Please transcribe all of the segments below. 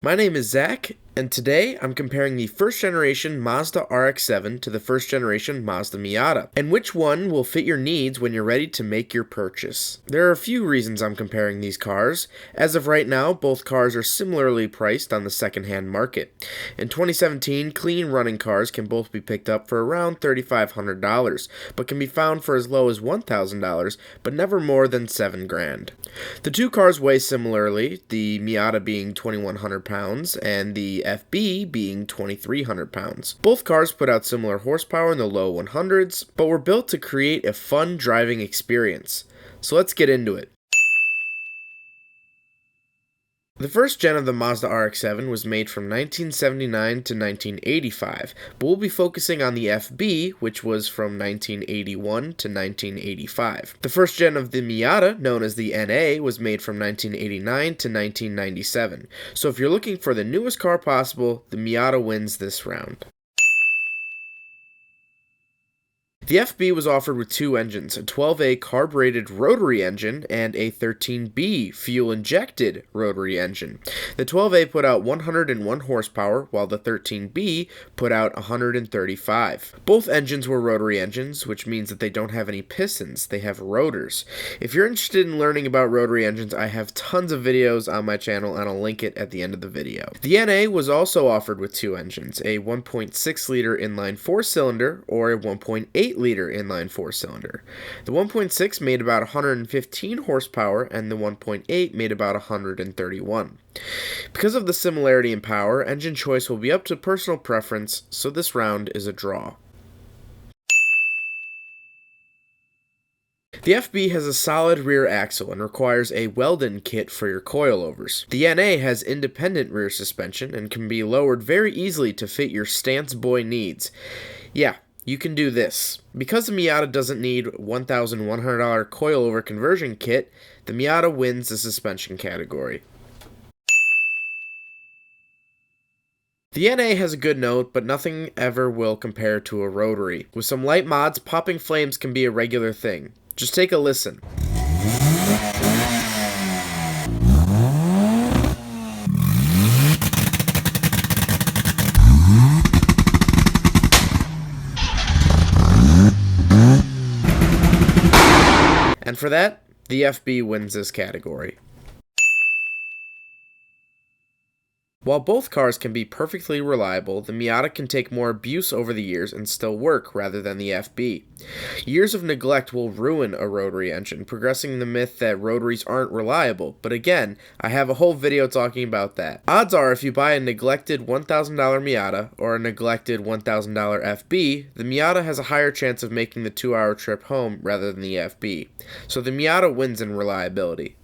My name is Zach, and today I'm comparing the first generation Mazda Rx7 to the first generation Mazda Miata, and which one will fit your needs when you're ready to make your purchase. There are a few reasons I'm comparing these cars. As of right now, both cars are similarly priced on the secondhand market. In 2017, clean running cars can both be picked up for around $3,500, but can be found for as low as $1,000, but never more than $7,000. The two cars weigh similarly, the Miata being 2,100 pounds and the FB being 2,300 pounds. Both cars put out similar horsepower in the low 100s, but were built to create a fun driving experience. So let's get into it. The first gen of the Mazda RX-7 was made from 1979 to 1985, but we'll be focusing on the FB, which was from 1981 to 1985. The first gen of the Miata, known as the NA, was made from 1989 to 1997. So if you're looking for the newest car possible, the Miata wins this round. The FB was offered with two engines, a 12A carbureted rotary engine and a 13B fuel-injected rotary engine. The 12A put out 101 horsepower, while the 13B put out 135. Both engines were rotary engines, which means that they don't have any pistons, they have rotors. If you're interested in learning about rotary engines, I have tons of videos on my channel and I'll link it at the end of the video. The NA was also offered with two engines, a 1.6-liter inline 4-cylinder or a 1.8-liter inline 4-cylinder. The 1.6 made about 115 horsepower and the 1.8 made about 131. Because of the similarity in power, engine choice will be up to personal preference, so this round is a draw. The FB has a solid rear axle and requires a Weldon kit for your coilovers. The NA has independent rear suspension and can be lowered very easily to fit your stance boy needs. Yeah, you can do this. Because the Miata doesn't need $1,100 coilover conversion kit, the Miata wins the suspension category. The NA has a good note, but nothing ever will compare to a rotary. With some light mods, popping flames can be a regular thing. Just take a listen. And for that, the FB wins this category. While both cars can be perfectly reliable, the Miata can take more abuse over the years and still work rather than the FB. Years of neglect will ruin a rotary engine, progressing the myth that rotaries aren't reliable, but again, I have a whole video talking about that. Odds are if you buy a neglected $1,000 Miata or a neglected $1,000 FB, the Miata has a higher chance of making the 2-hour trip home rather than the FB. So the Miata wins in reliability.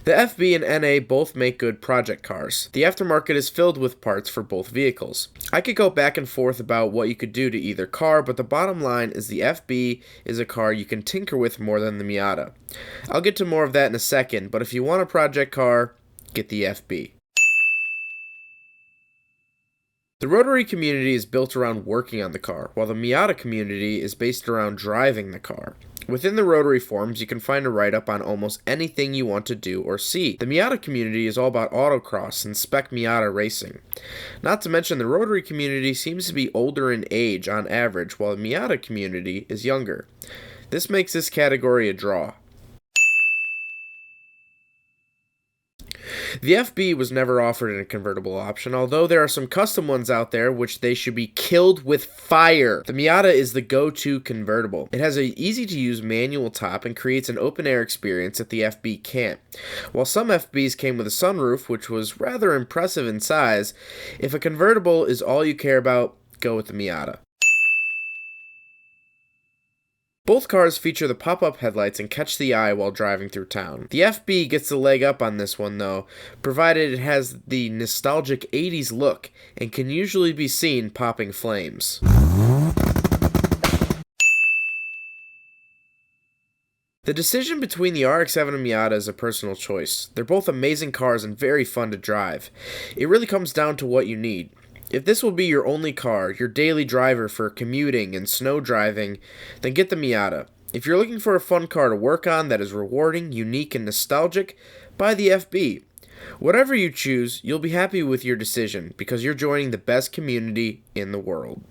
The FB and NA both make good project cars. The aftermarket is filled with parts for both vehicles. I could go back and forth about what you could do to either car, but the bottom line is the FB is a car you can tinker with more than the Miata. I'll get to more of that in a second, but if you want a project car, get the FB. The Rotary community is built around working on the car, while the Miata community is based around driving the car. Within the Rotary forums, you can find a write-up on almost anything you want to do or see. The Miata community is all about autocross and spec Miata racing. Not to mention, the Rotary community seems to be older in age on average, while the Miata community is younger. This makes this category a draw. The FB was never offered in a convertible option, although there are some custom ones out there which they should be killed with fire. The Miata is the go-to convertible. It has an easy-to-use manual top and creates an open-air experience that the FB can't. While some FBs came with a sunroof, which was rather impressive in size, if a convertible is all you care about, go with the Miata. Both cars feature the pop-up headlights and catch the eye while driving through town. The FB gets the leg up on this one though, provided it has the nostalgic 80s look and can usually be seen popping flames. The decision between the RX-7 and Miata is a personal choice. They're both amazing cars and very fun to drive. It really comes down to what you need. If this will be your only car, your daily driver for commuting and snow driving, then get the Miata. If you're looking for a fun car to work on that is rewarding, unique, and nostalgic, Buy the FB. Whatever you choose, you'll be happy with your decision because you're joining the best community in the world.